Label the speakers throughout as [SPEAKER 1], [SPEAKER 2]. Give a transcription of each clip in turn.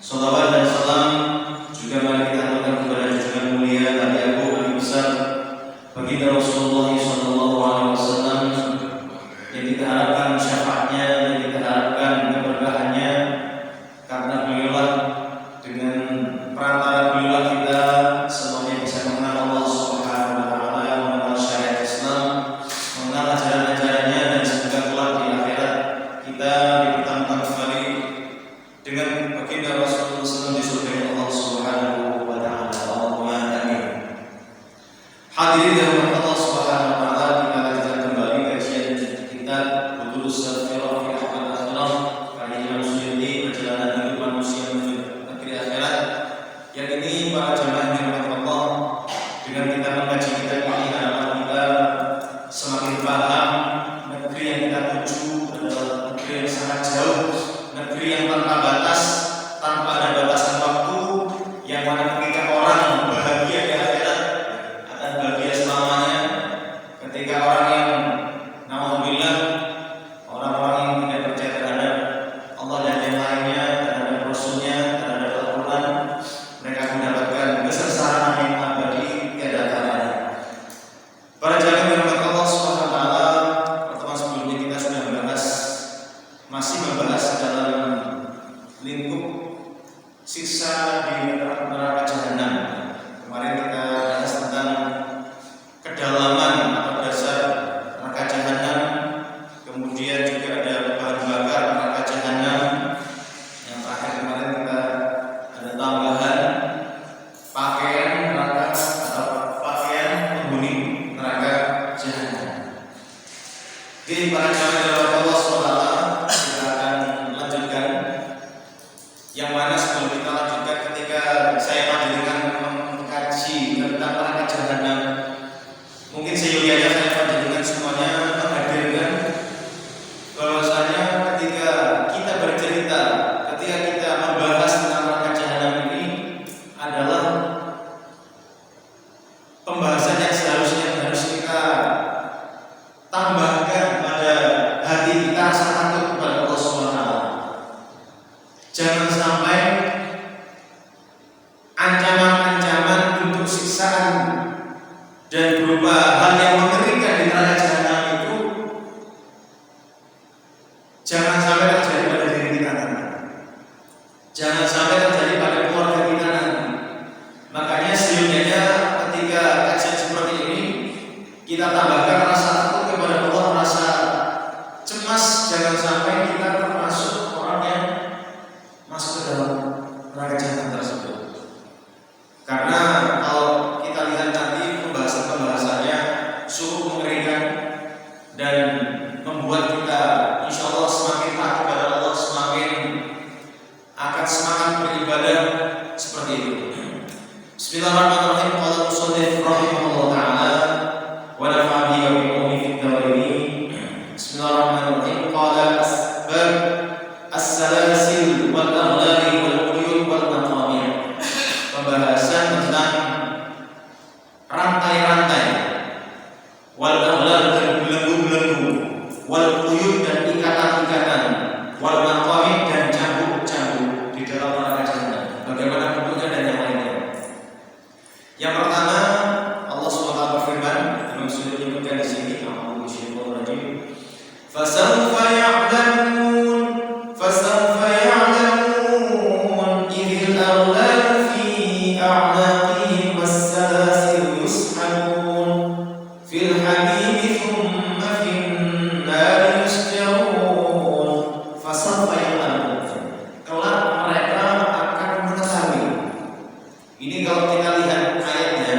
[SPEAKER 1] Salawat dan salam juga mari kita aturkan kepada junjungan mulia Nabi Agung Nabi besar baginda Rasulullah SAW yang kita harapkan syafaatnya, yang kita harapkan keberkahannya, karena beliaulah dengan perantara beliaulah kita semuanya bisa mengenal Allah Subhanahu wa taala, mengenal syariat Islam, mengenal ajaran-ajarannya, dan semoga kelak di akhirat kita dipertemukan kembali dengan baginda Rasulullah SAW di surga Allah Subhanahu wa taala. Allahumma amin. Hadirin dan rahmat Allah Subhanahu wa taala, kita lanjutkan kembali kajian kita Budurus Safirah fi Ahwal Akhirah karya Imam Suyuti, perjalanan hidup manusia menuju negeri akhirat. Yang ini para jamaah yang dirahmati Allah, dengan kita mengkaji kitab ini harapan kita semakin paham negeri yang kita tuju adalah negeri yang sangat jauh, negeri yang tanpa batas, tanpa ada batasan waktu, yang mana ketika orang bahagia di akhirat akan bahagia selamanya. Ketika orang yang naudzubillah, orang-orang yang tidak percaya terhadap Allah dan yang lainnya, terhadap Rasulnya, terhadap Al-Quran, mereka mendapatkan kesengsaraan yang abadi tiada taranya. Para jamaah yang dirahmati Allah Subhanahu wa taala, pertemuan sebelumnya kita sudah masih membahas dalam lingkup siksa di neraka jahanam. Kemarin kita bahas tentang kedalaman atau dasar neraka jahanam, kemudian juga ada bahan bakar neraka jahanam. Yang terakhir kemarin kita ada tambahan pakaian neraka atau pakaian penghuni neraka jahanam. Jadi para jamaah dari Allah SWT, kita akan lanjutkan. Yang mana sebelum kita lanjutkan, ketika saya panjangkan mengkaji tentang neraka jahanam, mungkin seyogianya saya panjangkan semuanya menghadirkan bahwasanya ketika kita bercerita, ketika kita membahas tentang neraka jahanam ini adalah pembahasan yang seharusnya harus kita tambahkan pada hati kita rasa takut kepada Allah SWT. Jangan sampai ancaman-ancaman untuk siksaan dan berupa hal yang mengerikan di neraka jahanam itu jangan sampai terjadi pada diri kita nanti. Jangan sampai terjadi pada keluarga kita nanti. Makanya seyogianya ketika kajian seperti ini kita tambahkan rasa takut kepada Allah, rasa cemas, jangan sampai kita termasuk orang yang masuk ke dalam neraka jahanam tersebut. Karena kalau kita lihat nanti pembahasannya sungguh mengerikan dan membuat kita insya Allah semakin takut kepada Allah, semakin akan semangat beribadah seperti itu. Bismillahirrahmanirrahim. Qala al-musannif rahimahullah ta'ala wa nafa'a bihi wa bi ummi fid darain. Bismillahirrahmanirrahim. Qala asbab as-salasil wal aghlali wal quyud wal maqamir. Pembahasan tentang rantai-rantai, wal aghlal dan belenggu-belenggu, wal quyud dan ikatan-ikatan, wal maqamir dan cambuk-cambuk di dalam neraka jahanam. Bagaimana bentuknya dan yang lainnya. Yang pertama, Allah SWT berfirman, Imam Suyuti menyebutkan di sini, fasawfa ya'lamun, fasawfa ya'lamun idhil aghlalu fi a'naqihim was-salasil yushabun fil hamimi thumma fin nari yusjarun. Fasawfa ya'lamun, kelak mereka akan mengetahui. Ini kalau kita lihat ayatnya,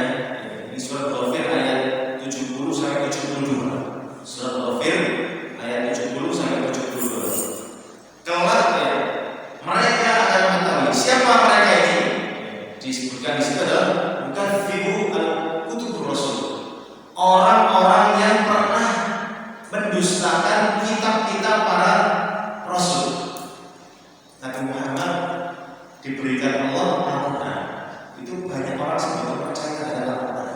[SPEAKER 1] ini surat Ghafir ayat 70 sampai 72. Surat Ghafir ayat 70 sampai 72. Kelak ya, mereka akan mengetahui. Siapa mereka ini? Disebutkan di situ adalah mukadzibu al-kutubur rasul, orang-orang yang pernah mendustakan kitab-kitab para rasul. Nabi Muhammad diberikan Allah Al-Quran, itu banyak orang sebetulnya percaya terhadap Al-Quran.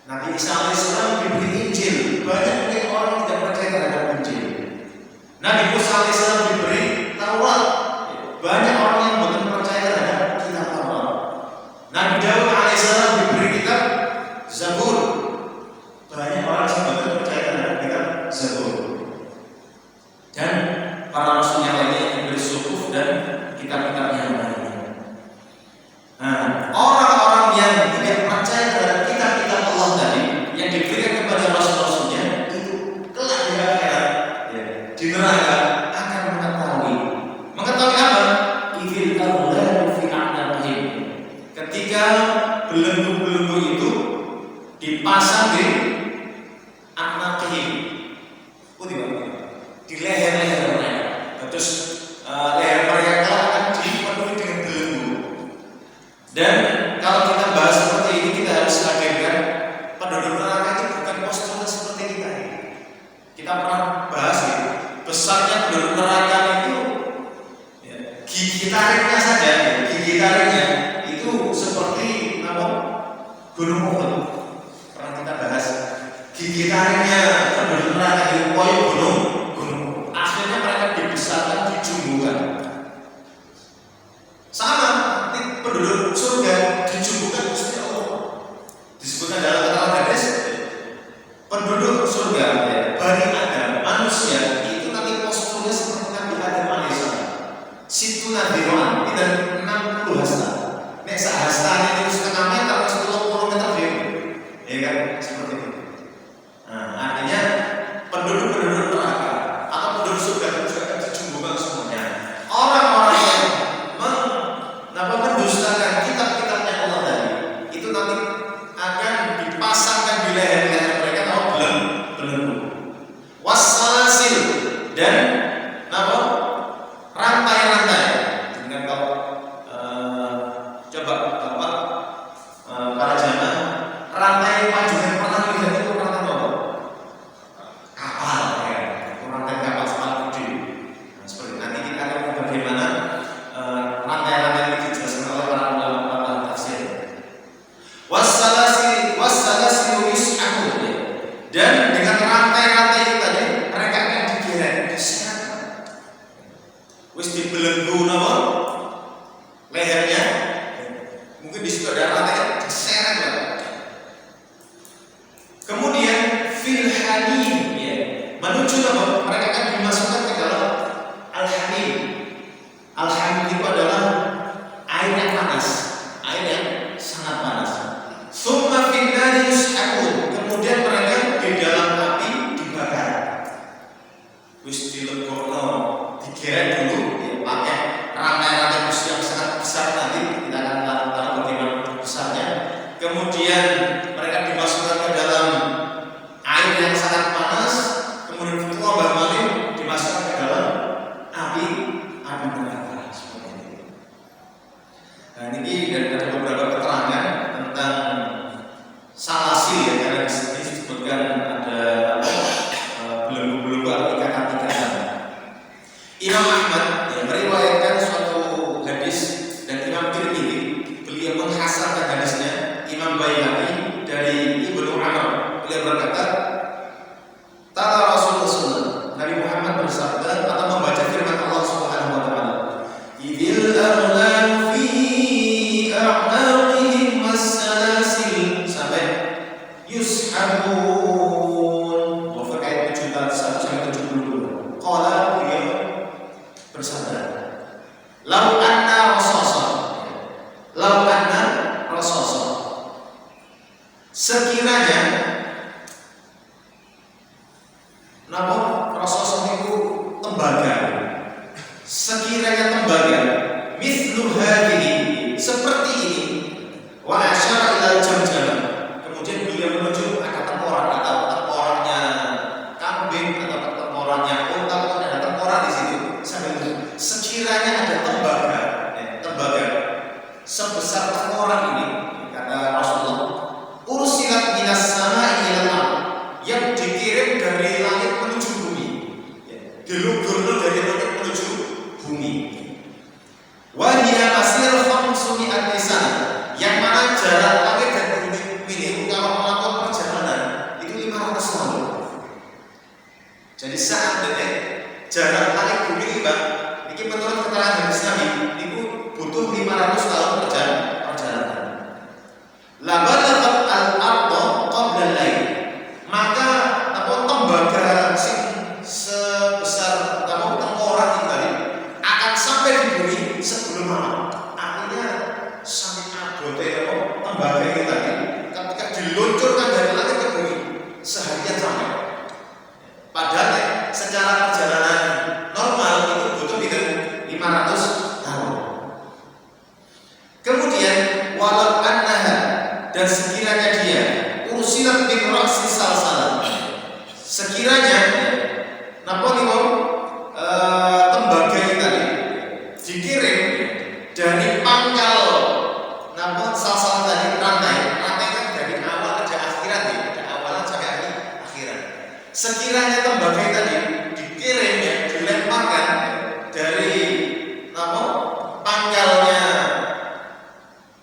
[SPEAKER 1] Nabi Isa alaihissalam diberi Injil, banyak orang tidak percaya terhadap Injil. Nabi Musa alaihissalam diberi Taurat, banyak orang yang bukan dipasang di anaqihim, di leher-leher mereka. Terus leher mereka akan dipenuhi dengan belenggu. Dan kalau kita bahas seperti ini, kita harus sadarkan penduduk neraka itu bukan posturnya seperti kita ini. Kita pernah bahas itu, besarnya penduduk neraka itu ya, gigi tariknya saja, gigi tariknya itu seperti apa? Gunung Uhud. Pernah kita bahas gigi tariknya penduduk neraka itu koyo gunung. Akhirnya mereka dibesarkan, dijumbukan. Sama penduduk surga dijumbukan Gusti Allah. Disebutkan dalam keterangan hadis, penduduk surga Bani Adam, manusia itu nanti posturnya seperti Nabi Adam alaihissalam. Situ nadiran dan 60 hasta. Nek sahastanya itu setengah meter, 10 meter dia. Ya kan? Seperti itu. Nah, artinya penduduk neraka atau penduduk surga juga akan dijumbukan semuanya. Orang-orang yang mendustakan kitab-kitabnya Allah tadi, itu nanti akan dipasangkan di leher-leher mereka atau belenggu. Wassalasil dan rantai-rantai. Dengan kalau coba Bapak para jamaah, rantai panjang pernah lihat itu rantai apa? Kapal ya, rantai kapal sepat gede. Nah, seperti nanti kita akan lihat bagaimana rantai-rantai ini dijelaskan oleh para ulama tafsir. Wassalasil yus'abun, dan dengan rantai-rantai itu tadi mereka akan digeret, diseret. Wis dibelenggu napa? Lehernya. Mungkin di situ ada rantai diseret lah. Kemudian fil hamim ya. Menuju apa? Mereka akan dimasukkan ke dalam al-hamim. Al-hamim itu adalah air yang panas, air yang sangat panas. Summa fin nari yus'abun. Kemudian mereka di dalam api dibakar. Wis dilegokno, digeret dulu ya, pakai rantai-rantai besi yang sangat besar, nanti kita akan tahu bagaimana besarnya. Kemudian mereka dimasukkan ke dalam air yang sangat panas, kemudian ditambah malih dimasukkan ke dalam api neraka seperti ini. Nah, ini dari beberapa keterangan tentang salasil ya, karena di sini disebutkan ada belenggu-belenggu atau ikatan-ikatan. Imam Ahmad yang meriwayatkan suatu hadis dan Imam Tirmidzi beliau menghasankan hadisnya. Imam Baihaqi dari Ibnu Umar beliau berkata, "Tala Rasulullah Nabi Muhammad bersabda atau membaca firman Allah Subhanahu wa taala, "Idil aghlal fi a'naqihim was-salasil" sampai yus'abun. Wa ayat 71-72. Qala beliau bersabda, "Lau anna rasasa." Sekiranya rasasa itu tembaga. Sekiranya tembaga mithlu hadhihi, seperti ini, wa asyara ila jam-jam. Kemudian beliau menunjuk ada tengkorak atau tengkoraknya kambing atau tengkoraknya unta, ada tengkorak di situ. Sekiranya ada tembaga sebesar tengkorak ini, kata Rasulullah, ursilat minas sama'i ilal ardh, yang dikirim dari langit menuju bumi, dilugurno dari langit menuju bumi. Wa hiya masir 500 sana, yang mana jarak langit dan bumi ini kalau melakukan perjalanan itu 500 tahun. Jadi saat jarak langit bumi ini, ini menurut keterangan hadis Nabi, itu butuh 500 tahun perjalanan. La balaghat al-ardh qabla al-lail, maka tembaga sebesar tengkorak ini tadi akan sampai di bumi sebelum malam. Artinya sampai abote tembaga ini tadi ketika diluncurkan dari langit ke bumi seharian sampai. Padahal secara perjalanan normal itu butuh 500 tahun. Kemudian walau annaha, dan sekiranya dia ursilat dikirim dari pangkal namun salah tadi rantainya dari awal ke akhirat ya, dari awalan sampai akhirat. Sekiranya tembaga tadi dikirim ya, dilemparkan dari namun pangkalnya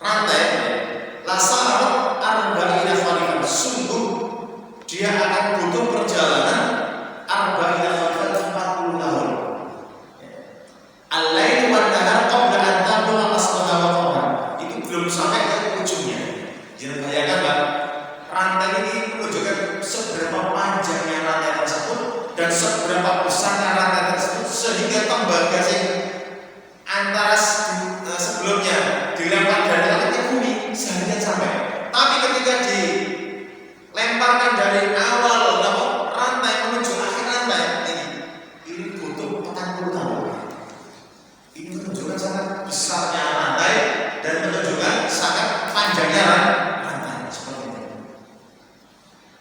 [SPEAKER 1] rantai lasarat arba'ina khalifah, sungguh dia akan butuh perjalanan arba'ina khalifah 40 tahun. Al-lail wan nahar qabla an tabluqa asbaha wa qamar. Itu belum sampai ke ujungnya. Jangan bayangkan Pak, rantai ini menunjukkan seberapa panjangnya rantai tersebut dan seberapa besarnya rantai tersebut sehingga tembaga antara sebelumnya dilempar dari langit ke bumi seharian sampai. Tapi ketika dilemparkan dari awal rantai menuju akhir rantai ini butuh 40 tahun. Ini menunjukkan sangat besarnya rantai dan menunjukkan sangat panjangnya rantai seperti itu.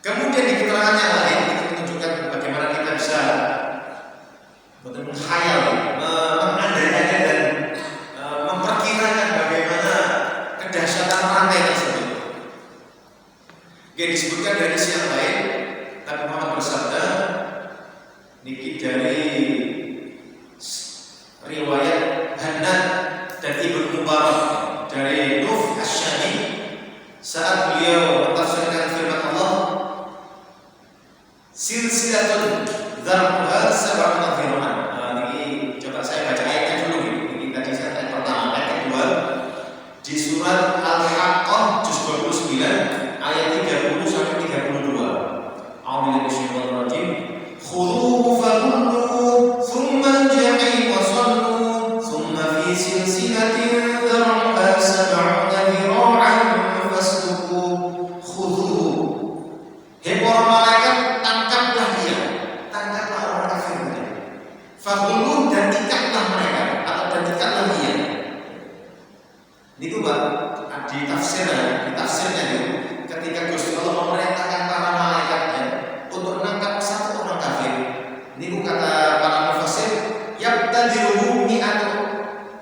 [SPEAKER 1] Kemudian di keterangan yang lain itu menunjukkan bagaimana kita bisa menghayal, mengandaikan dan memperkirakan bagaimana kedahsyatan rantai tersebut. Disebutkan dari siang lain Nabi Muhammad bersabda, niki dari riwayat Hannad dan Ibnu Mubarak dari Nuf Asy-Syami saat beliau mentafsirkan firman Allah, silsilatun dzar'uha sab'una dhira'an. Ini coba saya baca ayatnya dulu. Ini tadi saya ayat pertama, ayat kedua di surat Al-Haqqah juz 29 ayat 30 sampai 32. A'udzu billahi rajim. Khudhuhu faghulluhu tsumma al-jahim wasallu tsumma fi silsilatin dzar'uha sab'una dhira'an fasluku. Khudhuhu. Hai para malaikat, tangkaplah dia, tangkaplah orang kafir ini. Faghulluhu, dan ikatlah mereka atau dan ikatlah dia. Itu Pak, di tafsirnya itu ketika Gusti Allah memerintahkan para malaikatnya untuk menangkap satu orang kafir. Ini kata para mufassir, yabtadiruhu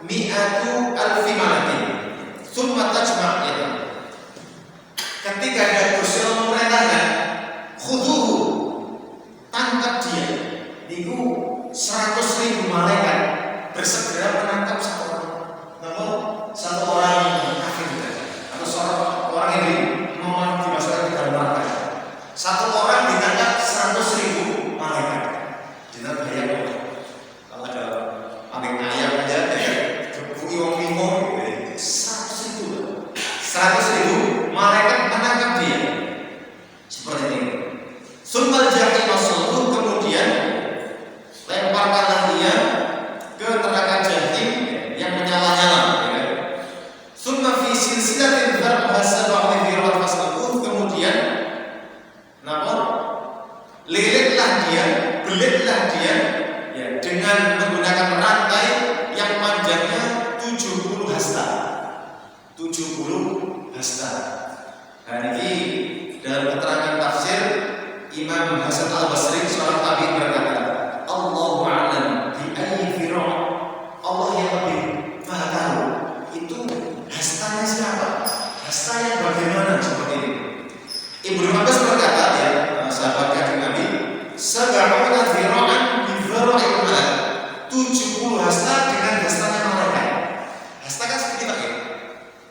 [SPEAKER 1] mi'atu alfi malakin tsumma tajma' ya. Ketika Gusti Allah memerintahkan khudhuhu, tangkap dia, niku 100.000 malaikat bersegera menangkap satu orang kafir atau seorang orang yang mau dimasukkan ke dalam neraka. Satu orang ditangkap 100.000 malaikat. Jangan bayangkan kalau ada ambing ayam aja bui wong bingung 100.000 malaikat menangkap dia seperti ini. Summal jahim wasallu, kemudian lemparkanlah dia ke neraka jahim yang menyala-nyala. Summa fi silsilatin dzar'uha sab'una dhira'an fasluku, kemudian belitlah dia ya, dengan menggunakan rantai yang panjangnya 70 hasta. 70 hasta. Nah, ini dalam keterangan tafsir Imam Hasan Al-Basri seorang tabi'in berkata, Allahu a'lam bi ayyi dhira'. Allah yang lebih maha tahu itu hastanya siapa, hastanya bagaimana, seperti ini. Ibnu Abbas berkata, ya, sahabat kaki Nabi, sab'una dhira'an bi dhira'il malak, 70 hasta dengan hastanya malaikat. Hasta kan segini Pak ya?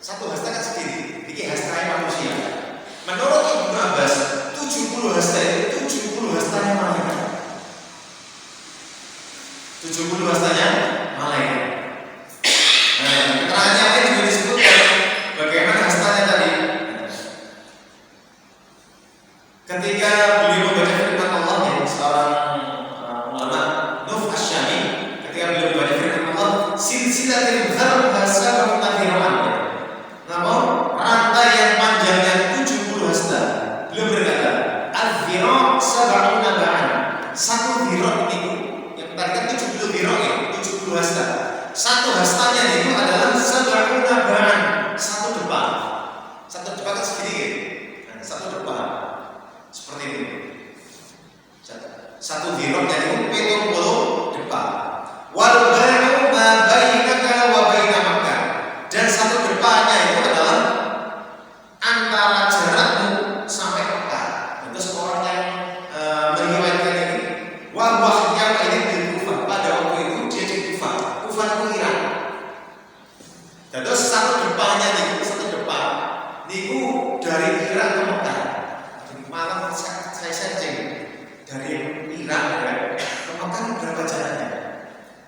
[SPEAKER 1] Satu hasta kan segini, ini hastanya manusia. Menurut Ibnu Abbas, 70 hasta itu 70 hastanya malaikat. 70 hastanya malaikat. Nah, keterangannya lain juga disebutkan bagaimana hastanya tadi. Ketika beliau membaca firman Allah, ya, seorang Terus satu depannya niku dari Irak ke Mekah. Malam saya searching dari Irak ke Mekah berapa jaraknya?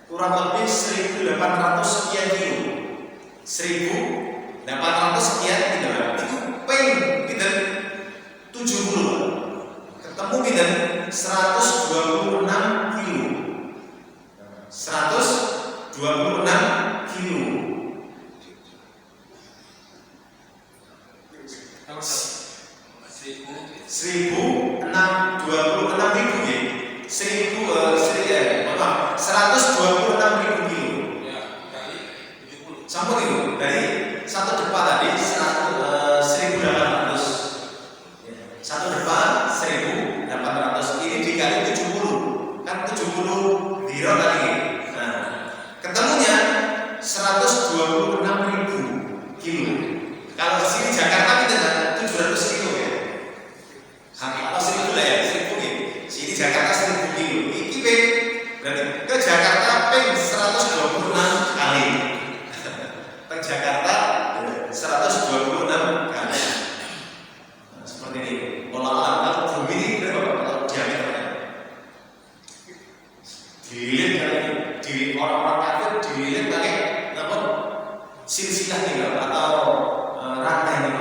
[SPEAKER 1] Kurang lebih 1.800 sekian kilo. 1.800 sekian kilo. Itu peng kita 70. Ketemu kita 126 kilo. 126 kilo. 126.000 ya. 126.000 kilo. Sampun itu dari satu depan tadi 1.800. Satu depan 1.800. Ini dikali 70. Kan 70 biro tadi. Nah, ketemunya 126.000 kilo. Kalau di sini Jakarta kita 700 kilo ya. Atau 1.000 lah ya, 1.000 ya. Sini Jakarta 1.000 kilo. Ini berarti ke Jakarta peng 126 kali. Ke Jakarta 126 kali. Nah, seperti ini. Kalau bumi ini berapa? Kalau diameternya dilihat kali di orang-orang kafir dilihat pakai apa? Silsilah nih atau rantai nih.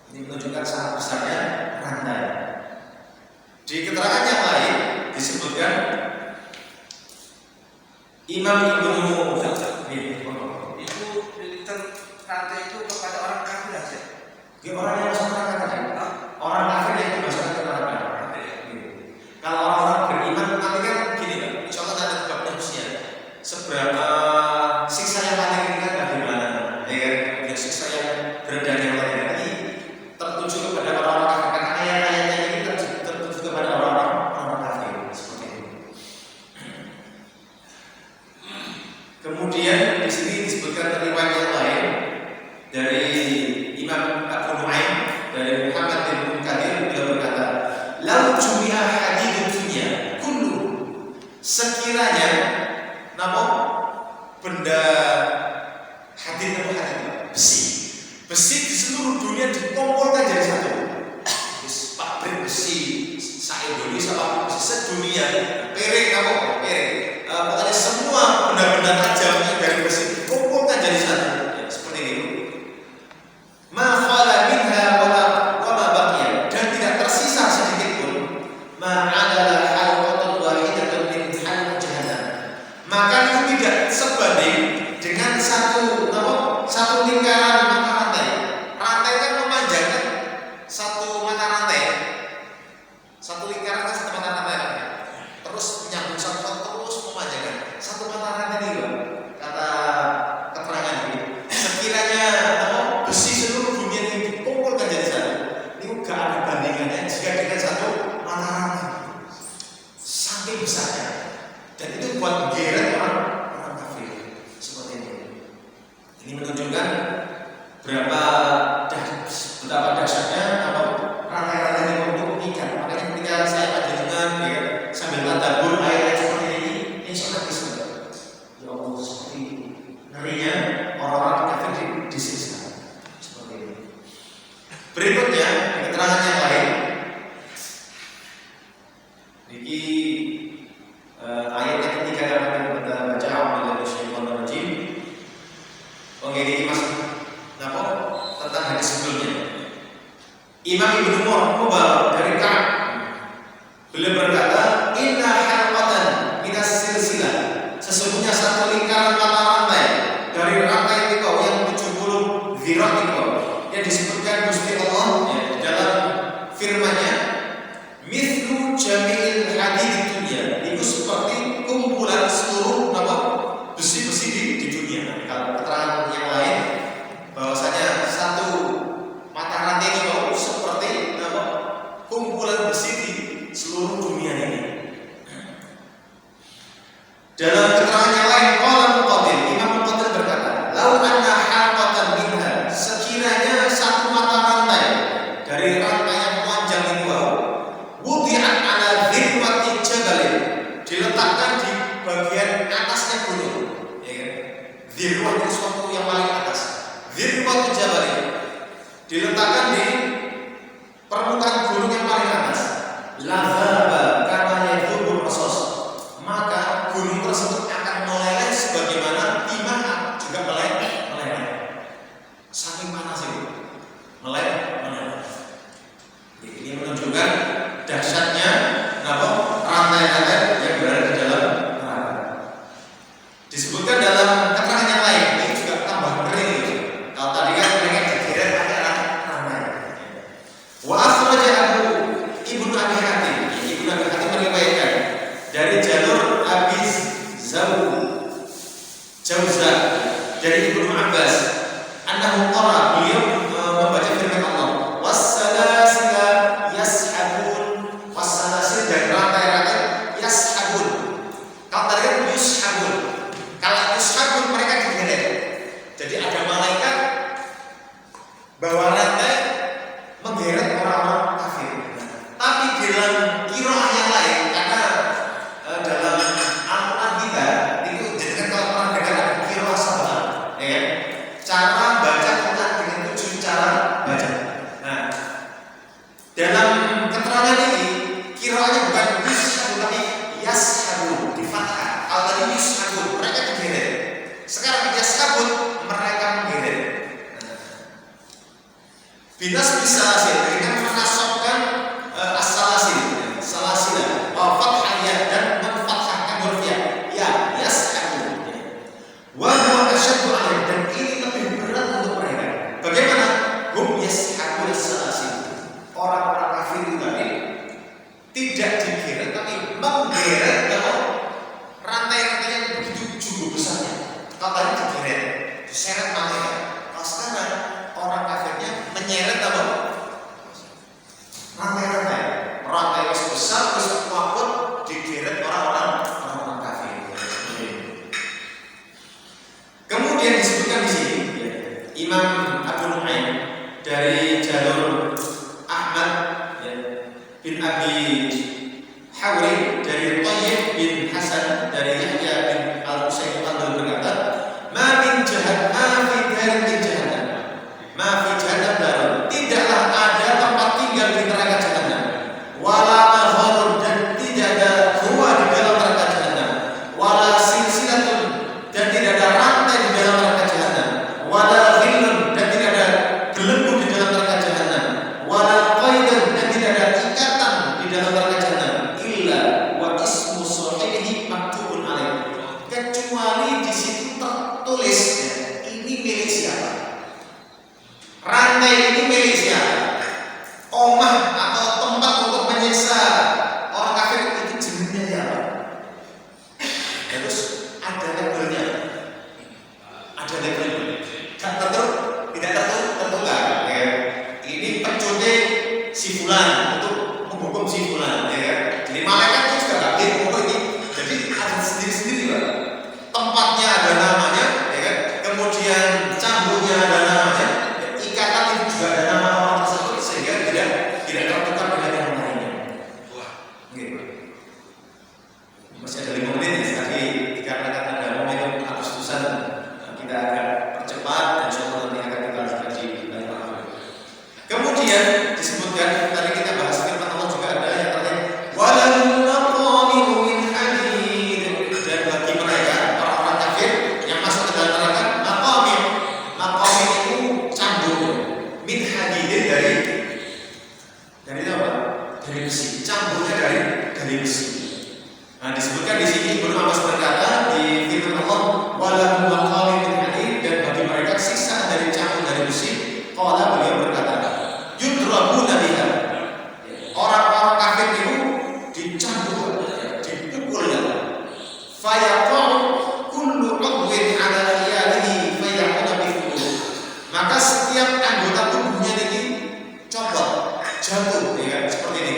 [SPEAKER 1] Ini menunjukkan sangat besarnya rantai. Di keterangan yang lain disebutkan Imam Ibnu
[SPEAKER 2] itu militer rantai itu kepada orang kafir aja.
[SPEAKER 1] Orang yang masuk neraka kan? Orang kafir yang masuk neraka. Kalau orang-orang beriman nanti kan gini kan, insya Allah nanti babnya usia. Seberapa siksa yang paling ringan bagaimana? Ya kan, siksa yang berat yang paling ringan ini tertuju kepada orang-orang kafir. Karena ayat-ayatnya ini tertuju kepada orang-orang kafir seperti itu. Kemudian di sini disebutkan riwayat yang lain dari Imam Abu Nu'aim dari Muhammad bin Munkadir, beliau berkata, "Lau jumi'a hadidud dunya kullu." Sekiranya nama benda hadid besi di seluruh dunia dikumpulkan jadi satu. Pabrik besi se-Indonesia, pabrik besi sedunia, piring, pokoknya semua benda-benda tajam dari besi dikumpulkan jadi satu. Seperti itu. Ma khala minha wa ma baqiya, dan tidak tersisa sedikit pun ma adalah halqatun wahidatun min halq jahannam. Maka itu tidak sebanding dengan satu lingkaran mata rantai. Rantai kan memanjangkan satu mata rantai. Satu lingkaran kan satu mata rantai. Terus menyambung satu terus memanjangkan satu mata rantai ini loh. Kata keterangan ini, sekiranya besi seluruh dunia ini dikumpulkan jadi satu, ini gak ada bandingannya jika dengan satu mata rantai. Saking besarnya, dan itu buat geret orang kafir seperti ini. Ini menunjukkan betapa dahsyatnya rantai-rantai ini untuk mengikat. Makanya ketika saya panjenengan sambil tadabbur ayat seperti ini, insya Allah bisa. Ya Allah, seperti ngerinya orang-orang kafir disiksa seperti ini. Berikutnya keterangan yang lain. Niki ayat yang ketiga yang akan kita baca dari Syaitanir Rajim. Ini masih tentang hadis sebelumnya. Imam Ibnu Mubarak dari Ka'ab, beliau berkata, "Inna halqatan minas silsilah." Sesungguhnya satu lingkaran mata rantai dari rantai itu yang 70 zirah itu yang disebutkan Gusti Allah di dalam firman-Nya, "Mithlu jami'il hadid dunya." Itu seperti kumpulan seluruh besi-besi di dunia. Kalau keterangan yang lain bahwasanya satu mata rantai itu seperti kumpulan besi di seluruh dunia ini. di suatu yang paling atas. Zirwatul jabal diletakkan di permukaan gunung yang paling atas. Lazaba kama yadhubur rasos, maka gunung tersebut akan meleleh sebagaimana timah juga meleleh. Saking panas itu, meleleh. Ini menunjukkan dahsyatnya rantai-rantai yang berada di dalam neraka. Disebutkan dalam keterangan yang lain, ini juga tambah ngeri. Kalau tadi kan mereka digeret pakai rantai. Wa akhrajahu Ibnu Abi Hatim. Ibnu Abi Hatim meriwayatkan dari jalur Abi Jauza dari Ibnu Abbas, annahu qara, beliau membaca firman Allah, was-salasila yashabun, was-salasil dan rantai-rantai yashabun. Kalau tadi kan yushabun. Kalau yushabun mereka digeret. Jadi ada malaikat bawa rantai menggeret orang-orang kafir. Tapi dalam qiraah yang lain, karena dalam Al-Quran kita itu jadi kalau orang dengar ada qiraah sabah, ya kan? Cara baca Quran dengan 7 cara baca. Nah, dalam keterangan ini qiraahnya bukan yushabun tapi yashabun di fathah. Kalau tadi yushabun mereka digeret. Sekarang yashabun mereka menggeret. Binas bisa hasil dengan menasabkan salasil, fathah ya dan menfathahkan huruf ya yashabun. Wa huwa asyaddu alaihim, dan ini lebih berat untuk mereka. Bagaimana? Hum yashabun salasil. Orang-orang kafir itu tadi tidak digeret tapi menggeret rantai-rantai yang begitu jumbo besarnya. Kalau tadi digeret, diseret malaikat. Kalau sekarang orang kafirnya menyeret rantai yang besar terus kuat digeret orang-orang kafir. Kemudian disebutkan di sini Imam Abu Nu'aim dari jalur Ahmad bin Abi Hawri dari Thayyib bin Hasan dari Yahya bin Al-Husayn berkata, ma fi jahannam darun, tidaklah ada tempat tinggal di neraka jahannam, wala mahorun, dan tidak ada gua di dalam neraka jahannam, wala silsilatun, dan tidak ada rantai di dalam neraka jahannam, wala ghillun, dan tidak ada belenggu di dalam neraka jahannam, wala qaidun, dan tidak ada ikatan di dalam neraka jahannam, illa wa ismu sahibihi maktubun alaih, kecuali di situ tertulis ini milik siapa. Rantai ini milik siapa? Omah atau tempat untuk menyiksa orang kafir itu jenisnya siapa? Terus ada labelnya. Ada labelnya. Tidak tertulis. Ya. Ini pencuci si fulan untuk menghukum si fulan. Ya. Jadi malaikat itu juga nggak boleh menghukum ini. Jadi ada sendiri-sendiri, Pak. Tempatnya ada namanya, ya kan? Kemudian cambuknya ada namanya. Ikatan itu juga ada nama orang tersebut sehingga tidak tertukar dengan yang lainnya. Gitu. Masih ada 5 menit ya, tapi dikarenakan ada momentum Agustusan kita akan percepat dan insyaallah nanti akan kita kaji lebih lanjut. Kemudian disebutkan tadi kita bahas firman Allah juga ada yang terakhir walal maqamiru min hadid, dan bagi mereka orang-orang kafir yang masuk ke dalam neraka maqamir itu cambuk min hadidin dari apa? Dari besi. Cambuknya dari besi. Nah, disebutkan di sini Ibnu Abbas berkata di firman Allah walahum maqamir min hadid, dan bagi mereka siksa dari cambuk dari besi. Qala, beliau berkata yudrabuna biha, orang-orang kafir itu dicambuk, dipukulnya. Fayaqulu kullu 'udwin 'ala khiyalihi fayaquna bihi, maka setiap anggota tubuhnya ini copot, jatuh, ya, seperti ini.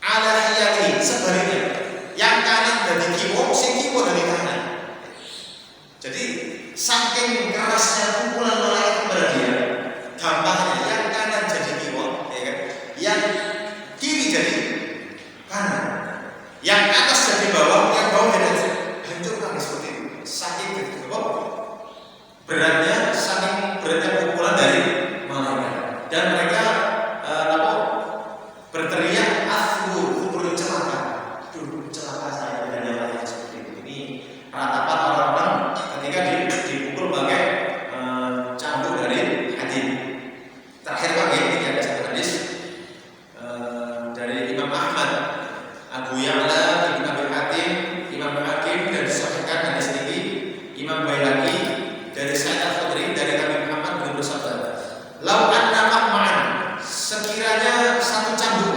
[SPEAKER 1] Ala khiyalihi, sebaliknya, yang kanan dari kiwo, si kiwo dari kanan. Jadi saking kerasnya pukulan malaikat kepada dia, gampangnya yang kanan jadi kiwo, ya kan? Yang kiri jadi kanan, yang atas jadi bawah, yang bawah jadi hancur, seperti itu. Saking beratnya saking beratnya pukulan dari malaikat, dan mereka berteriak kubur celaka, celaka saya dan yang lain seperti itu. Ini ratapan orang-orang ketika dipukul pakai cambuk dari hadid. Terakhir lagi ini ada satu hadis dari Imam Ahmad, Abu Ya'la, Ibn Abi Hatim, Imam Hakim, dan disahihkan hadis ini Imam Baihaqi dari Sa'id Al-Khudri dari Nabi Muhammad beliau bersabda, "Lau anna ma'ma'an, sekiranya satu cambuk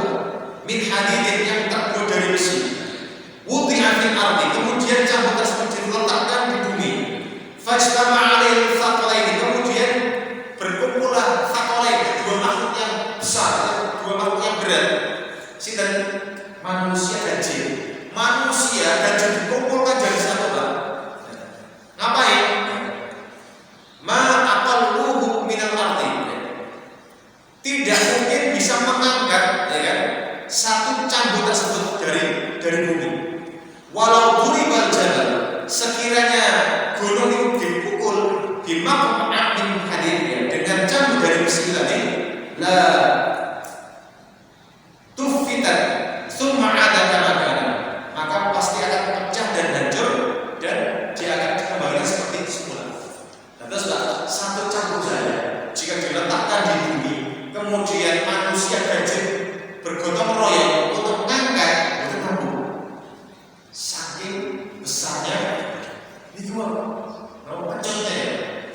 [SPEAKER 1] min hadidin yang terbuat dari besi, wudi'a fil ardi, kemudian cambuk tersebut diletakkan di bumi, fajtama'a alaihi thaqalaini, kemudian berkumpullah thaqalain, dua makhluk yang besar, dua makhluk yang berat, sinten manusia dan jin. Manusia dan jin dikumpulkan jadi satu, Pak. Ngapain? Ma aqalluhu minal ardi, tidak mungkin bisa mengangkat, ya kan, satu cambuk tersebut dari bumi. Walau duribal jabal, sekiranya gunung itu dipukul bimaqma'in min hadid, ya, dengan cambuk dari besi tadi, la tufitat tsumma 'ada kama kana, maka pasti akan pecah dan hancur dan dia akan dikembalikan seperti semula. Terus satu cambuk saja jika diletakkan di bumi, kemudian manusia dan jin bergotong royong untuk mengangkat, itu mampu. Saking besarnya itu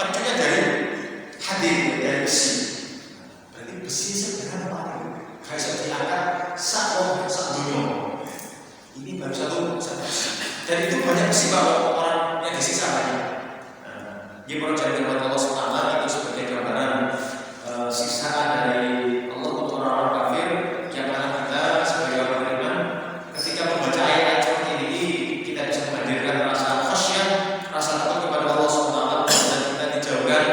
[SPEAKER 1] pecahnya dari hadid, dari besi. Berarti besi sebenarnya apa? Kayak bisa diangkat sak dunia. Ini baru satu besi. Dan itu banyak besi bahwa orang yang disiksa banyak. Dia percaya kepada Allah SWT itu sebagai gambaran siksaan dari Allah untuk orang-orang kafir, yang mana kita sebagai orang beriman ketika membaca ayat seperti ini kita bisa menghadirkan rasa khasyah, rasa takut kepada Allah SWT, dan kita dijauhkan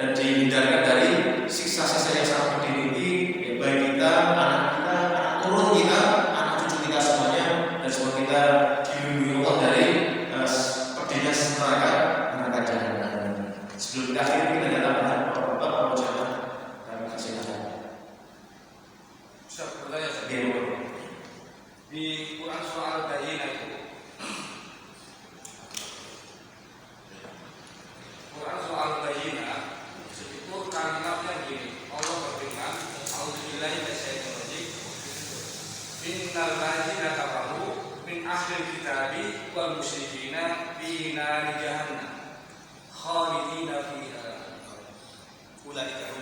[SPEAKER 1] dan dihindarkan dari siksa-siksa yang sangat pedih ini, ya, baik kita, anak kita, anak turun kita, anak cucu kita semuanya, dan semua kita dilindungi Allah dari pedihnya neraka jahanam. Sebelum kita akhiri kita ada tambahan Bapak jamaah kami silakan.
[SPEAKER 2] Ustaz, bertanya Ustaz.
[SPEAKER 1] Iya.
[SPEAKER 2] Di Quran surah Al-Bayyinah itu, Quran surah Al-Bayyinah itu kalimatnya gini, Allah berfirman, "A'udzubillahi minasyaitonir rajim. Innal ladzina kafaru min ahlil kitabi wal musyrikina fi nari jahannam khalidina fiha. Ulaika hum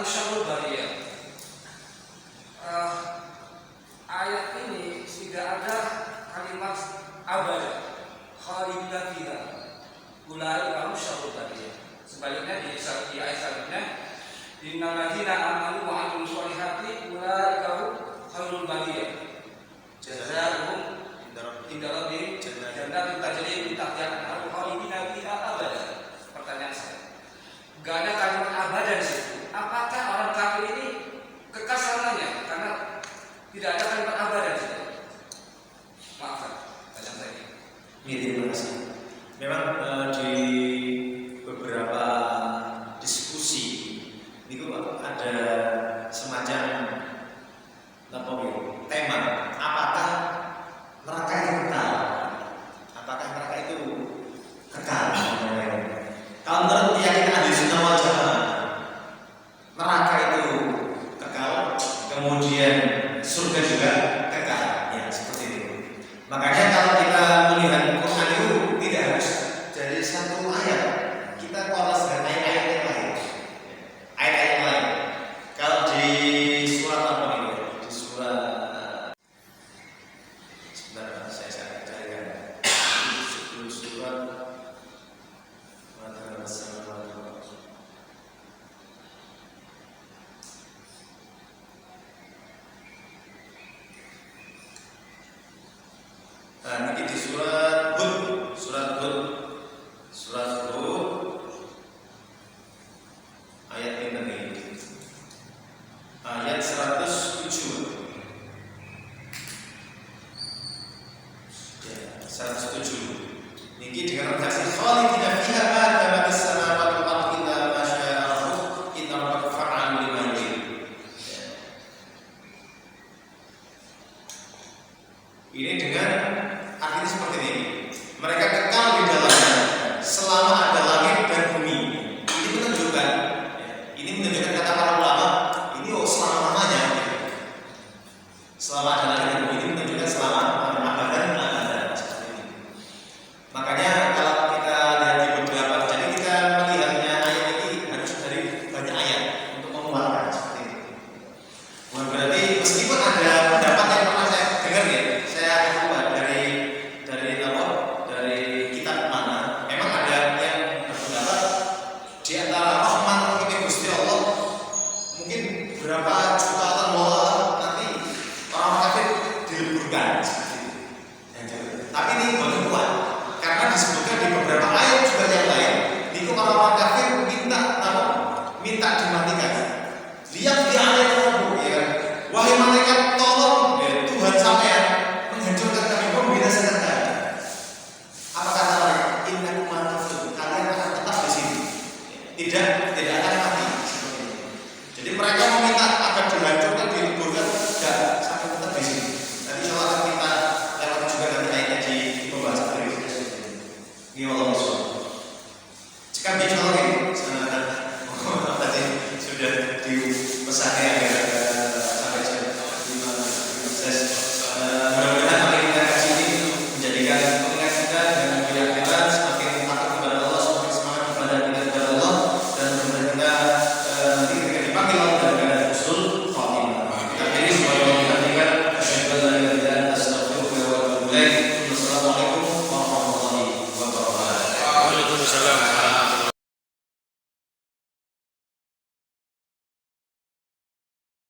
[SPEAKER 2] syarrul bariyah." Ayat ini tidak ada kalimat abada, khalidina fiha. Ulaika hum syarrul bariyah. Sebaliknya di ayat selanjutnya, innal ladzina amanu wa 'amilus sholihati ulaika hum khairul bariyah. Jazaohum inda rabbihim jannatin tajri min tahtiha al-anhar khalidina fiha abada. Pertanyaan saya, gak ada kalimat abada di situ. Apakah orang kafir ini kekal selamanya? Karena tidak ada kalimat abada di situ. Maafkan, pertanyaan saya ini.
[SPEAKER 1] Terima kasih. Memang di beberapa diskusi itu ada semacam tema, apakah neraka itu kekal? Apakah neraka itu kekal? Kalau menurut keyakinan ahli sunnah wal jamaah, neraka itu kekal, kemudian surga juga kekal, ya seperti itu. Makanya kalau kita melihat Quran itu tidak harus dari satu ayat, kita kolas dengan ayat-ayat yang lain. Ayat-ayat yang lain. Kalau di surat apa ini? Di surat sebentar, saya carikan. Di surat ini di surat Hud, tidak akan mati seperti ini. Jadi mereka meminta agar dihancurkan, diliburkan, tidak sampai tetap di sini. Nanti insya Allah akan kita lewat juga nanti ayatnya di pembahasan berikutnya. Ini Allah SWT. Jika insya Allah ini tadi sudah dipesannya agar sampai jam 5. Mudah-mudahan apa yang kita kasih ini menjadikan pengingat kita dan menjadikan kita semakin takut kepada Allah, semakin semangat kepada kita kepada Allah, dan mudah-mudahan kita nanti ketika dipanggil Allah dalam keadaan husnul khatimah. Kita pilih sebagai orang yang ketiga, asyhadu an la ilaha illa anta astaghfiruka wa atubu ilaik. Wassalamualaikum warahmatullahi wabarakatuh.
[SPEAKER 3] Waalaikumsalam.